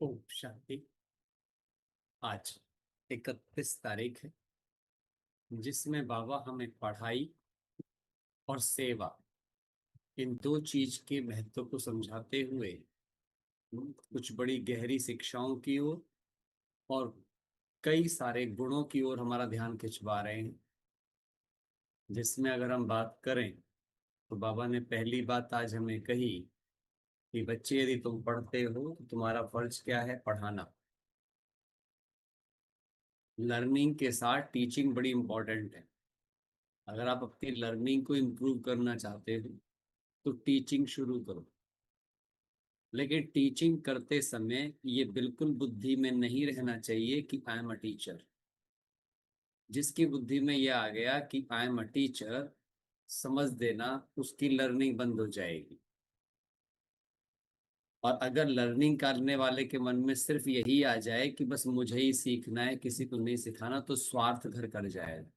ओम शांति। आज 31 तारीख है, जिसमें बाबा हमें पढ़ाई और सेवा, इन दो चीज के महत्व को समझाते हुए कुछ बड़ी गहरी शिक्षाओं की ओर और कई सारे गुणों की ओर हमारा ध्यान खिंचवा रहे हैं। जिसमें अगर हम बात करें तो बाबा ने पहली बात आज हमें कही कि बच्चे, यदि तुम पढ़ते हो तो तुम्हारा फर्ज क्या है? पढ़ाना। लर्निंग के साथ टीचिंग बड़ी इंपॉर्टेंट है। अगर आप अपनी लर्निंग को इम्प्रूव करना चाहते हो तो टीचिंग शुरू करो। लेकिन टीचिंग करते समय ये बिल्कुल बुद्धि में नहीं रहना चाहिए कि आई एम अ टीचर। जिसकी बुद्धि में ये आ गया कि आई एम अ टीचर, समझ देना उसकी लर्निंग बंद हो जाएगी। और अगर लर्निंग करने वाले के मन में सिर्फ यही आ जाए कि बस मुझे ही सीखना है, किसी को नहीं सिखाना, तो स्वार्थ घर कर जाएगा।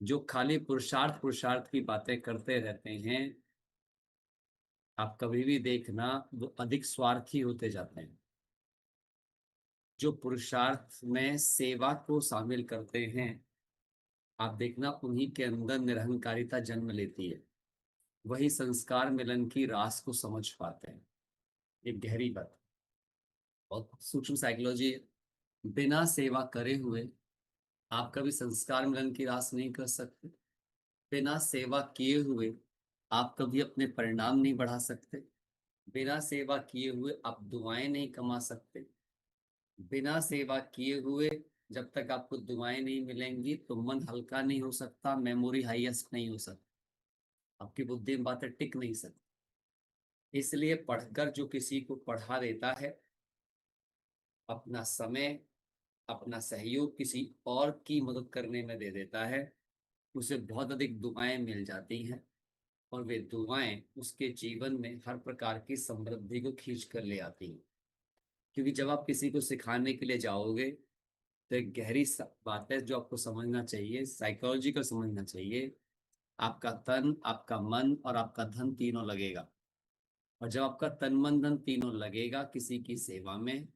जो खाली पुरुषार्थ पुरुषार्थ की बातें करते रहते हैं, आप कभी भी देखना वो अधिक स्वार्थी होते जाते हैं। जो पुरुषार्थ में सेवा को शामिल करते हैं, आप देखना उन्हीं के अंदर निरहंकारिता जन्म लेती है। वही संस्कार मिलन की रास को समझ पाते हैं। एक गहरी बात, बहुत सूक्ष्म साइकोलॉजी है। बिना सेवा करे हुए आप कभी संस्कार मिलन की रास नहीं कर सकते। बिना सेवा किए हुए आप कभी अपने परिणाम नहीं बढ़ा सकते। बिना सेवा किए हुए आप दुआएं नहीं कमा सकते। बिना सेवा किए हुए जब तक आपको दुआएं नहीं मिलेंगी तो मन हल्का नहीं हो सकता, मेमोरी हाईएस्ट नहीं हो सकती, आपकी बुद्धि में बातें टिक नहीं सकती। इसलिए पढ़कर जो किसी को पढ़ा देता है, अपना समय, अपना सहयोग किसी और की मदद करने में दे देता है, उसे बहुत अधिक दुआएं मिल जाती हैं। और वे दुआएं उसके जीवन में हर प्रकार की समृद्धि को खींच कर ले आती हैं। क्योंकि जब आप किसी को सिखाने के लिए जाओगे तो एक गहरी बात है जो आपको समझना चाहिए, साइकोलॉजिकल समझना चाहिए। आपका तन, आपका मन और आपका धन तीनों लगेगा। और जब आपका तन मन धन तीनों लगेगा किसी की सेवा में,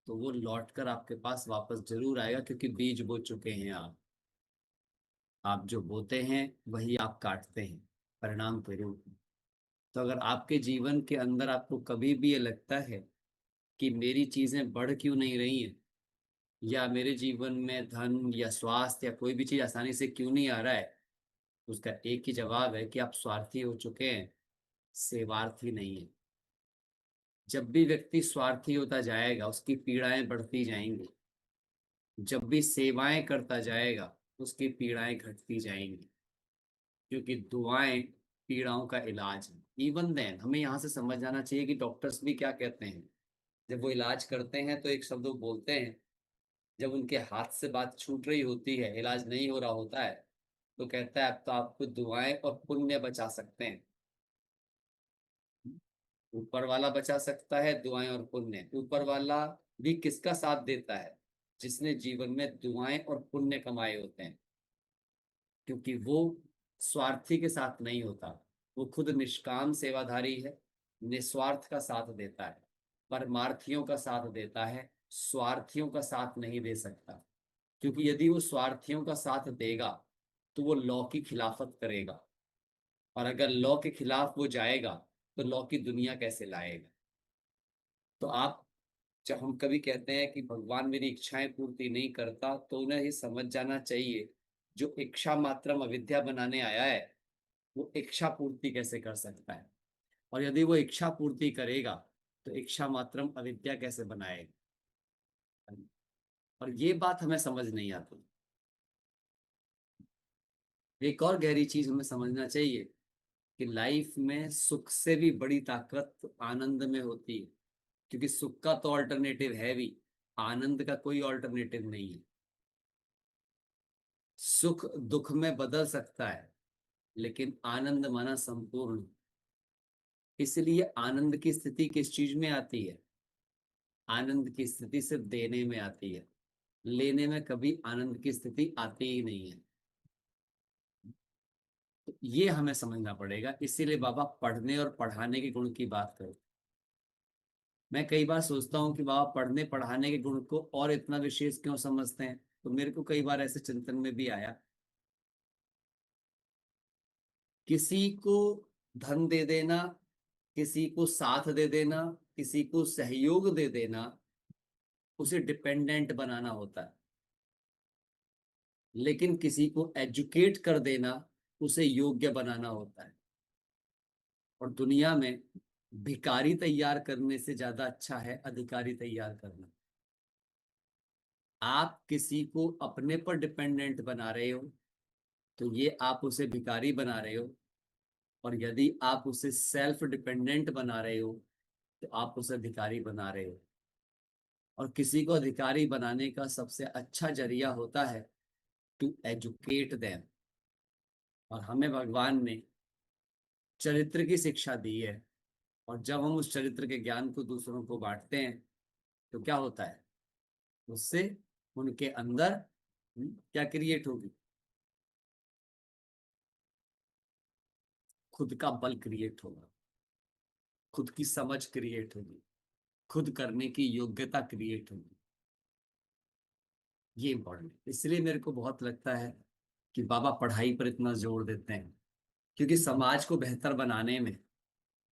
तो वो लौट कर आपके पास वापस जरूर आएगा, क्योंकि बीज बो चुके हैं आप जो बोते हैं वही आप काटते हैं परिणाम के रूप में। तो अगर आपके जीवन के अंदर आपको कभी भी ये लगता है कि मेरी चीजें बढ़ क्यों नहीं रही हैं, या मेरे जीवन में धन या स्वास्थ्य या कोई भी चीज आसानी से क्यों नहीं आ रहा है, तो उसका एक ही जवाब है कि आप स्वार्थी हो चुके हैं, सेवार्थी नहीं है। जब भी व्यक्ति स्वार्थी होता जाएगा उसकी पीड़ाएं बढ़ती जाएंगी। जब भी सेवाएं करता जाएगा उसकी पीड़ाएं घटती जाएंगी। क्योंकि दुआएं पीड़ाओं का इलाज है। इवन देन हमें यहाँ से समझ जाना चाहिए कि डॉक्टर्स भी क्या कहते हैं। जब वो इलाज करते हैं तो एक शब्द वो बोलते हैं, जब उनके हाथ से बात छूट रही होती है, इलाज नहीं हो रहा होता है, तो कहता है अब तो आपको दुआएं और पुण्य बचा सकते हैं। ऊपर वाला बचा सकता है, दुआएं और पुण्य। ऊपर वाला भी किसका साथ देता है? जिसने जीवन में दुआएं और पुण्य कमाए होते हैं। क्योंकि वो स्वार्थी के साथ नहीं होता, वो खुद निष्काम सेवाधारी है, निस्वार्थ का साथ देता है, परमार्थियों का साथ देता है, स्वार्थियों का साथ नहीं दे सकता। क्योंकि यदि वो स्वार्थियों का साथ देगा तो वो लॉ की खिलाफत करेगा। और अगर लॉ के खिलाफ वो जाएगा तो लॉ की दुनिया कैसे लाएगा? तो आप, जब हम कभी कहते हैं कि भगवान मेरी इच्छाएं पूर्ति नहीं करता, तो उन्हें ये समझ जाना चाहिए, जो इच्छा मात्रम अविद्या बनाने आया है वो इच्छा पूर्ति कैसे कर सकता है? और यदि वो इच्छा पूर्ति करेगा तो इच्छा मात्रम अविद्या कैसे बनाएगा? और ये बात हमें समझ नहीं आती। एक और गहरी चीज हमें समझना चाहिए कि लाइफ में सुख से भी बड़ी ताकत आनंद में होती है। क्योंकि सुख का तो ऑल्टरनेटिव है भी, आनंद का कोई ऑल्टरनेटिव नहीं है। सुख दुख में बदल सकता है, लेकिन आनंद माना संपूर्ण। इसलिए आनंद की स्थिति किस चीज में आती है? आनंद की स्थिति सिर्फ देने में आती है। लेने में कभी आनंद की स्थिति आती ही नहीं है। तो ये हमें समझना पड़ेगा। इसीलिए बाबा पढ़ने और पढ़ाने के गुण की बात करते हैं। मैं कई बार सोचता हूँ कि बाबा पढ़ने पढ़ाने के गुण को और इतना विशेष क्यों समझते हैं। तो मेरे को कई बार ऐसे चिंतन में भी आया, किसी को धन दे देना, किसी को साथ दे देना, किसी को सहयोग दे देना, उसे डिपेंडेंट बनाना होता है। लेकिन किसी को एजुकेट कर देना, उसे योग्य बनाना होता है। और दुनिया में भिखारी तैयार करने से ज्यादा अच्छा है अधिकारी तैयार करना। आप किसी को अपने पर डिपेंडेंट बना रहे हो, तो ये आप उसे भिखारी बना रहे हो। और यदि आप उसे सेल्फ डिपेंडेंट बना रहे हो, तो आप उसे अधिकारी बना रहे हो। और किसी को अधिकारी बनाने का सबसे अच्छा जरिया होता है टू एजुकेट देम। और हमें भगवान ने चरित्र की शिक्षा दी है। और जब हम उस चरित्र के ज्ञान को दूसरों को बांटते हैं, तो क्या होता है, उससे उनके अंदर क्या क्रिएट होगी, खुद का बल क्रिएट होगा, खुद की समझ क्रिएट होगी, खुद करने की योग्यता क्रिएट होगी। ये इंपॉर्टेंट है। इसलिए मेरे को बहुत लगता है कि बाबा पढ़ाई पर इतना जोर देते हैं, क्योंकि समाज को बेहतर बनाने में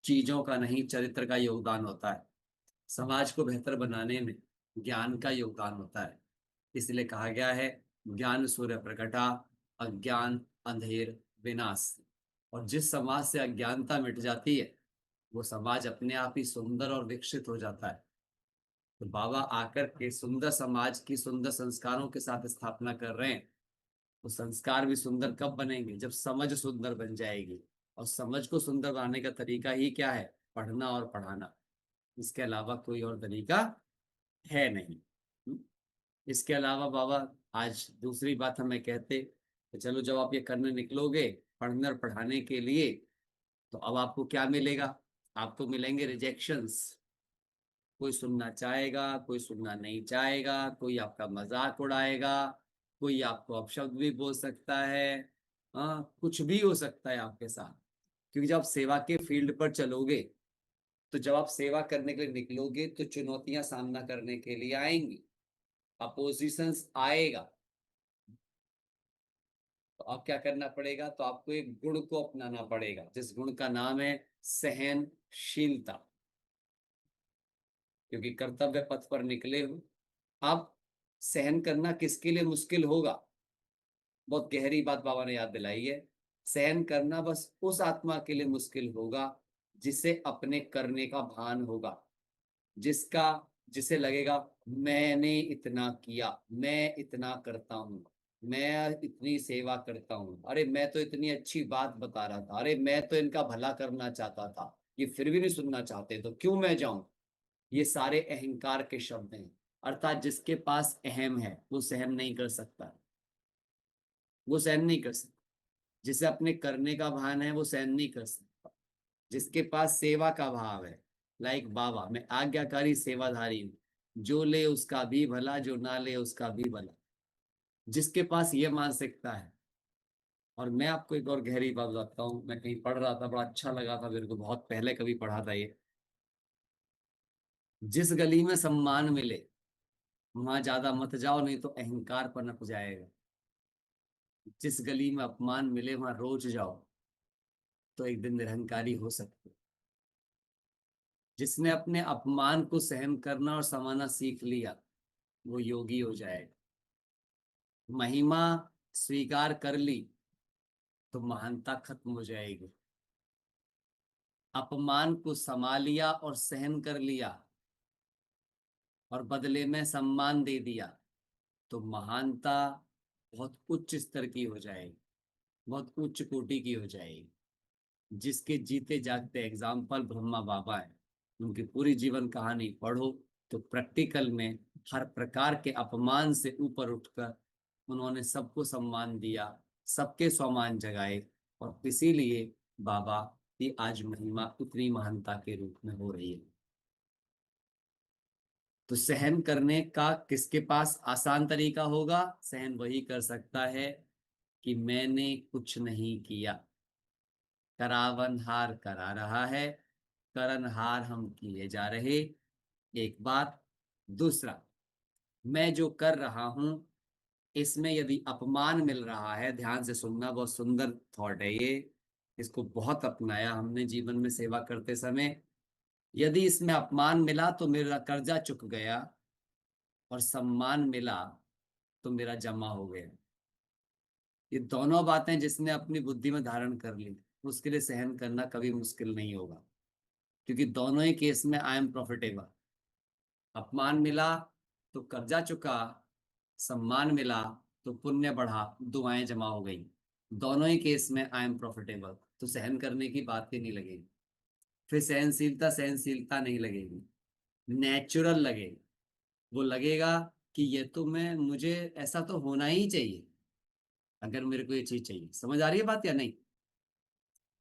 चीजों का नहीं, चरित्र का योगदान होता है। समाज को बेहतर बनाने में ज्ञान का योगदान होता है। इसलिए कहा गया है, ज्ञान सूर्य प्रकटा, अज्ञान अंधेर विनाश। और जिस समाज से अज्ञानता मिट जाती है, वो समाज अपने आप ही सुंदर और विकसित हो जाता है। तो बाबा आकर के सुंदर समाज की सुंदर संस्कारों के साथ स्थापना कर रहे हैं। तो संस्कार भी सुंदर कब बनेंगे, जब समझ सुंदर बन जाएगी। और समझ को सुंदर बनाने का तरीका ही क्या है, पढ़ना और पढ़ाना। इसके अलावा कोई और तरीका है नहीं। इसके अलावा बाबा आज दूसरी बात हमें कहते कि चलो जब आप ये करने निकलोगे, पढ़ने और पढ़ाने के लिए, तो अब आपको क्या मिलेगा, आपको मिलेंगे रिजेक्शंस। कोई सुनना चाहेगा, कोई सुनना नहीं चाहेगा, कोई आपका मजाक उड़ाएगा, कोई आपको अपशब्द भी बोल सकता है। हाँ, कुछ भी हो सकता है आपके साथ। क्योंकि जब आप सेवा के फील्ड पर चलोगे, तो जब आप सेवा करने के लिए निकलोगे, तो चुनौतियां सामना करने के लिए आएंगी, अपोजिशंस आएगा। तो अब क्या करना पड़ेगा, तो आपको एक गुण को अपनाना पड़ेगा, जिस गुण का नाम है सहनशीलता। क्योंकि कर्तव्य पथ पर निकले हो। अब सहन करना किसके लिए मुश्किल होगा, बहुत गहरी बात बाबा ने याद दिलाई है। सहन करना बस उस आत्मा के लिए मुश्किल होगा जिसे अपने करने का भान होगा, जिसका जिसे लगेगा मैंने इतना किया, मैं इतना करता हूँ, मैं इतनी सेवा करता हूँ, अरे मैं तो इतनी अच्छी बात बता रहा था, अरे मैं तो इनका भला करना चाहता था, ये फिर भी नहीं सुनना चाहते, तो क्यों मैं जाऊं। ये सारे अहंकार के शब्द हैं। अर्थात जिसके पास अहम है वो सहन नहीं कर सकता, वो सहन नहीं कर सकता। जिसे अपने करने का भान है वो सहन नहीं कर सकता। जिसके पास सेवा का भाव है, लाइक बाबा, मैं आज्ञाकारी सेवाधारी हूँ, जो ले उसका भी भला, जो ना ले उसका भी भला, जिसके पास ये मानसिकता है। और मैं आपको एक और गहरी बात बताता हूँ, मैं कहीं पढ़ रहा था, बड़ा अच्छा लगा था मेरे को, बहुत पहले कभी पढ़ा था ये। जिस गली में सम्मान मिले वहां ज्यादा मत जाओ, नहीं तो अहंकार पनप जाएगा। जिस गली में अपमान मिले वहां रोज जाओ, तो एक दिन निरहंकारी हो सकते हो। जिसने अपने अपमान को सहन करना और समाना सीख लिया, वो योगी हो जाएगा। महिमा स्वीकार कर ली, तो महानता खत्म हो जाएगी। अपमान को समा लिया और सहन कर लिया, और बदले में सम्मान दे दिया, तो महानता बहुत उच्च स्तर की हो जाएगी, बहुत उच्च कोटि की हो जाएगी। जिसके जीते जागते एग्जाम्पल ब्रह्मा बाबा है, उनकी पूरी जीवन कहानी पढ़ो, तो प्रैक्टिकल में हर प्रकार के अपमान से ऊपर उठकर उन्होंने सबको सम्मान दिया, सबके सम्मान जगाए। और इसीलिए बाबा की आज महिमा उतनी महानता के रूप में हो रही है। तो सहन करने का किसके पास आसान तरीका होगा, सहन वही कर सकता है कि मैंने कुछ नहीं किया, करावन हार करा रहा है, करन हार हम किए जा रहे, एक बात। दूसरा, मैं जो कर रहा हूं इसमें यदि अपमान मिल रहा है, ध्यान से सुनना, बहुत सुंदर थॉट है ये, इसको बहुत अपनाया हमने जीवन में सेवा करते समय। यदि इसमें अपमान मिला तो मेरा कर्जा चुक गया, और सम्मान मिला तो मेरा जमा हो गया। ये दोनों बातें जिसने अपनी बुद्धि में धारण कर ली, उसके लिए सहन करना कभी मुश्किल नहीं होगा, क्योंकि दोनों ही केस में आई एम प्रॉफिटेबल। अपमान मिला तो कर्जा चुका, सम्मान मिला तो पुण्य बढ़ा, दुआएं जमा हो गई। दोनों ही केस में आई एम प्रॉफिटेबल, तो सहन करने की बात ही नहीं लगेगी। फिर सहनशीलता सहनशीलता नहीं लगेगी, नेचुरल लगेगी। वो लगेगा कि ये तो मैं, मुझे ऐसा तो होना ही चाहिए अगर मेरे को ये चीज चाहिए। समझ आ रही है बात या नहीं?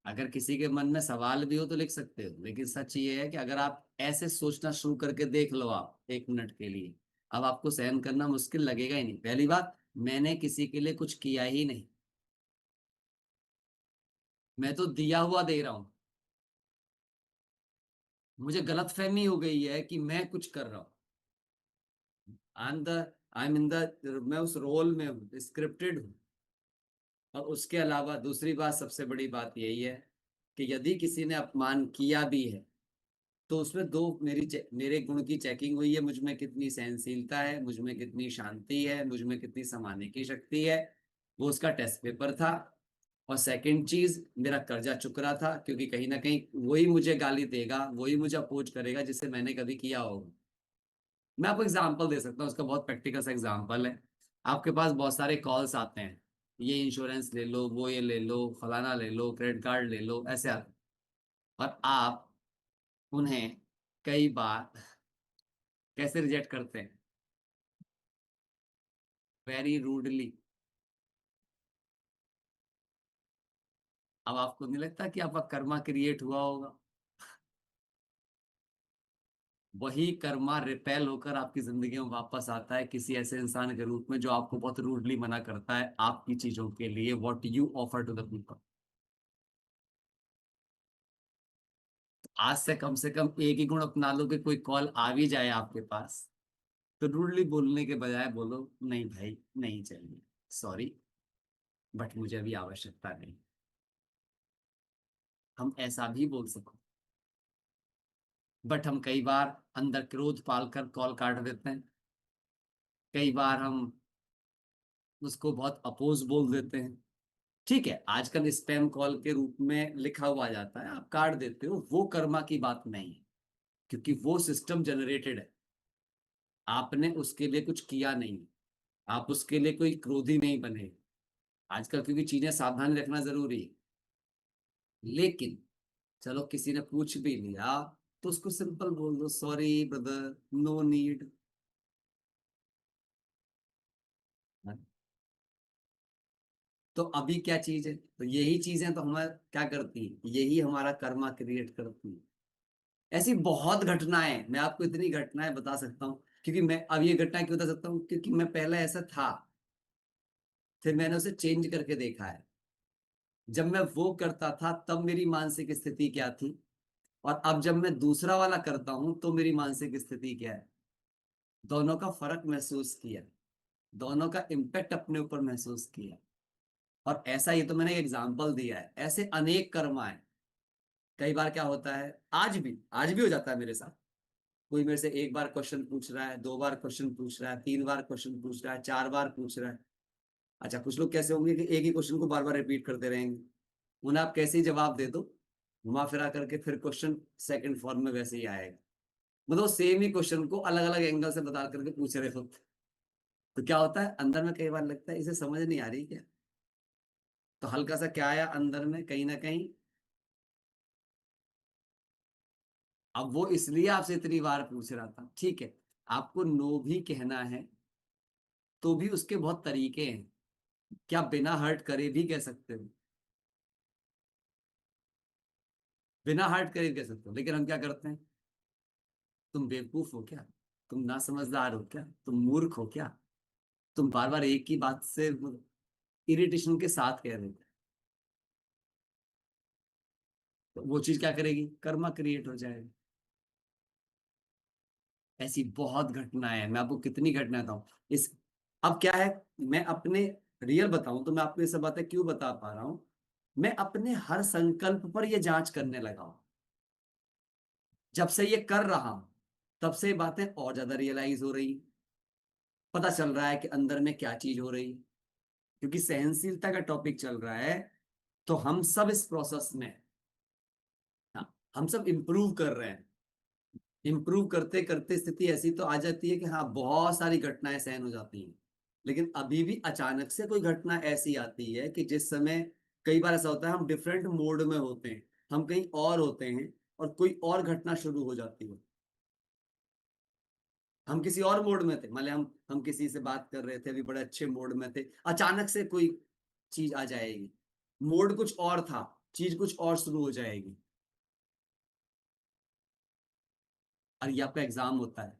अगर किसी के मन में सवाल भी हो तो लिख सकते हो, लेकिन सच ये है कि अगर आप ऐसे सोचना शुरू करके देख लो, आप 1 मिनट के लिए, अब आपको सहन करना मुश्किल लगेगा ही नहीं। पहली बात, मैंने किसी के लिए कुछ किया ही नहीं, मैं तो दिया हुआ दे रहा हूं। मुझे गलतफहमी हो गई है कि मैं कुछ कर रहा हूं। आई एम इन द, मैं उस रोल में हूँ, स्क्रिप्टेड हूँ। और उसके अलावा दूसरी बात, सबसे बड़ी बात यही है कि यदि किसी ने अपमान किया भी है तो उसमें दो, मेरे गुण की चेकिंग हुई है, मुझ में कितनी सहनशीलता है, मुझ में कितनी शांति है, मुझ में कितनी समाने की शक्ति है। वो उसका टेस्ट पेपर था। और सेकंड चीज, मेरा कर्जा चुक रहा था, क्योंकि कहीं ना कहीं वही मुझे गाली देगा, वही मुझे अपोज करेगा जिसे मैंने कभी किया होगा। मैं आपको एग्जाम्पल दे सकता हूँ, उसका बहुत प्रैक्टिकल सा एग्जाम्पल है। आपके पास बहुत सारे कॉल्स आते हैं, ये इंश्योरेंस ले लो, वो ये ले लो, फलाना ले लो, क्रेडिट कार्ड ले लो, ऐसे आते हैं। और आप उन्हें कई बार कैसे रिजेक्ट करते हैं? Very rudely. अब आपको नहीं लगता कि आपका कर्मा क्रिएट हुआ होगा? वही कर्मा रिपेल होकर आपकी जिंदगी में वापस आता है, किसी ऐसे इंसान के रूप में जो आपको बहुत रूडली मना करता है आपकी चीजों के लिए, what you offer to the people. आज से कम एक ही गुण अपना लो कि कोई कॉल आ भी जाए आपके पास, तो रूडली बोलने के बजाय बोलो, नहीं भाई नहीं चाहिए, सॉरी, बट मुझे अभी आवश्यकता नहीं। हम ऐसा भी बोल सकते। बट हम कई बार अंदर क्रोध पालकर कॉल काट देते हैं। कई बार हम उसको बहुत अपोज बोल देते हैं। ठीक है, आजकल स्पैम कॉल के रूप में लिखा हुआ आ जाता है, आप काट देते हो, वो कर्मा की बात नहीं है, क्योंकि वो सिस्टम जनरेटेड है। आपने उसके लिए कुछ किया नहीं, आप उसके लिए कोई क्रोधी नहीं बने। आजकल क्योंकि चीजें सावधानी रखना जरूरी है। लेकिन चलो किसी ने पूछ भी लिया तो उसको सिंपल बोल दो, सॉरी ब्रदर, नो नीड। तो अभी क्या चीज है, तो यही चीजें तो हमारा क्या करती है, यही हमारा कर्मा क्रिएट करती है। ऐसी बहुत घटनाएं, मैं आपको इतनी घटनाएं बता सकता हूँ, क्योंकि मैं अब ये घटना क्यों बता सकता हूँ, क्योंकि मैं पहले ऐसा था, फिर मैंने उसे चेंज करके देखा है। जब मैं वो करता था तब मेरी मानसिक स्थिति क्या थी, और अब जब मैं दूसरा वाला करता हूं तो मेरी मानसिक स्थिति क्या है। दोनों का फर्क महसूस किया, दोनों का इम्पैक्ट अपने ऊपर महसूस किया। और ऐसा, ये तो मैंने एक एग्जाम्पल दिया है, ऐसे अनेक कर्म आए। कई बार क्या होता है, आज भी हो जाता है मेरे साथ। कोई मेरे से एक बार क्वेश्चन पूछ रहा है, 2 बार क्वेश्चन पूछ रहा है, 3 बार क्वेश्चन पूछ रहा है, 4 बार पूछ रहा है। अच्छा, कुछ लोग कैसे होंगे कि एक ही क्वेश्चन को बार बार रिपीट करते रहेंगे, उन्हें आप कैसे ही जवाब दे दो, घुमा फिरा करके फिर क्वेश्चन सेकंड फॉर्म में वैसे ही आएगा। मतलब सेम ही क्वेश्चन को अलग अलग एंगल से बता करके पूछ रहे होते। तो क्या होता है, अंदर में कई बार लगता है इसे समझ नहीं आ रही क्या। तो हल्का सा क्या आया अंदर में, कहीं ना कहीं, अब वो इसलिए आपसे इतनी बार पूछ रहा था, ठीक है। आपको नो भी कहना है तो भी उसके बहुत तरीके हैं। क्या बिना हर्ट करे भी कह सकते हो, बिना हर्ट करे भी कह सकते हो, लेकिन हम क्या करते हैं, तुम बेवकूफ हो क्या, तुम ना समझदार हो क्या, तुम मूर्ख हो क्या, तुम बार बार एक ही बात से इरिटेशन के साथ कह रहे हो। तो वो चीज क्या करेगी, कर्मा क्रिएट हो जाएगा। ऐसी बहुत घटनाएं हैं, मैं आपको कितनी घटनाएं बताऊं इस। अब क्या है, मैं अपने रियल बताऊं तो मैं आपको ये सब बातें क्यों बता पा रहा हूं, मैं अपने हर संकल्प पर ये जांच करने लगा हूं। जब से ये कर रहा हूं तब से ये बातें और ज्यादा रियलाइज हो रही, पता चल रहा है कि अंदर में क्या चीज हो रही। क्योंकि सहनशीलता का टॉपिक चल रहा है, तो हम सब इस प्रोसेस में, हाँ, हम सब इम्प्रूव कर रहे हैं। इम्प्रूव करते करते स्थिति ऐसी तो आ जाती है कि हाँ बहुत सारी घटनाएं सहन हो जाती हैं, लेकिन अभी भी अचानक से कोई घटना ऐसी आती है कि जिस समय, कई बार ऐसा होता है हम डिफरेंट मोड में होते हैं, हम कहीं और होते हैं और कोई और घटना शुरू हो जाती है। हम किसी और मोड में थे, मान लिया हम किसी से बात कर रहे थे, अभी बड़े अच्छे मोड में थे, अचानक से कोई चीज आ जाएगी, मोड कुछ और था, चीज कुछ और शुरू हो जाएगी। और ये आपका एग्जाम होता है,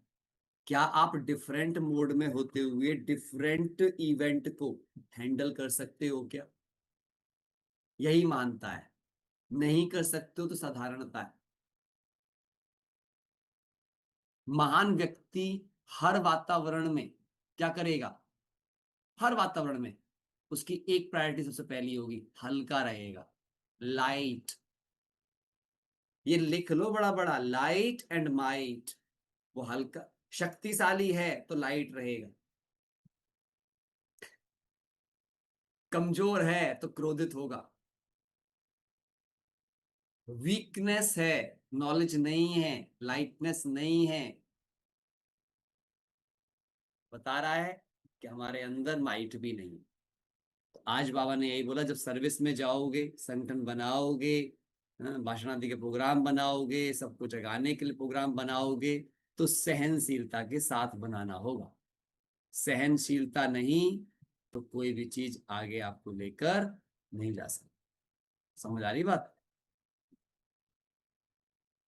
क्या आप डिफरेंट मोड में होते हुए डिफरेंट इवेंट को हैंडल कर सकते हो क्या? यही मानता है। नहीं कर सकते हो तो साधारणता है। महान व्यक्ति हर वातावरण में क्या करेगा, हर वातावरण में उसकी एक प्रायोरिटी सबसे पहली होगी, हल्का रहेगा, लाइट। ये लिख लो बड़ा बड़ा, लाइट एंड माइट। वो हल्का, शक्तिशाली है तो लाइट रहेगा, कमजोर है तो क्रोधित होगा, वीकनेस है, नॉलेज नहीं है, लाइटनेस नहीं है, बता रहा है कि हमारे अंदर माइट भी नहीं। तो आज बाबा ने यही बोला, जब सर्विस में जाओगे, संगठन बनाओगे, हाँ, भाषण आदि के प्रोग्राम बनाओगे, सबको जगाने के लिए प्रोग्राम बनाओगे, तो सहनशीलता के साथ बनाना होगा। सहनशीलता नहीं तो कोई भी चीज आगे आपको लेकर नहीं जा सकती। समझ आ रही बात?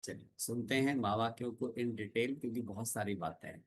चलिए सुनते हैं माँ वाक्यों को इन डिटेल, क्योंकि बहुत सारी बातें हैं।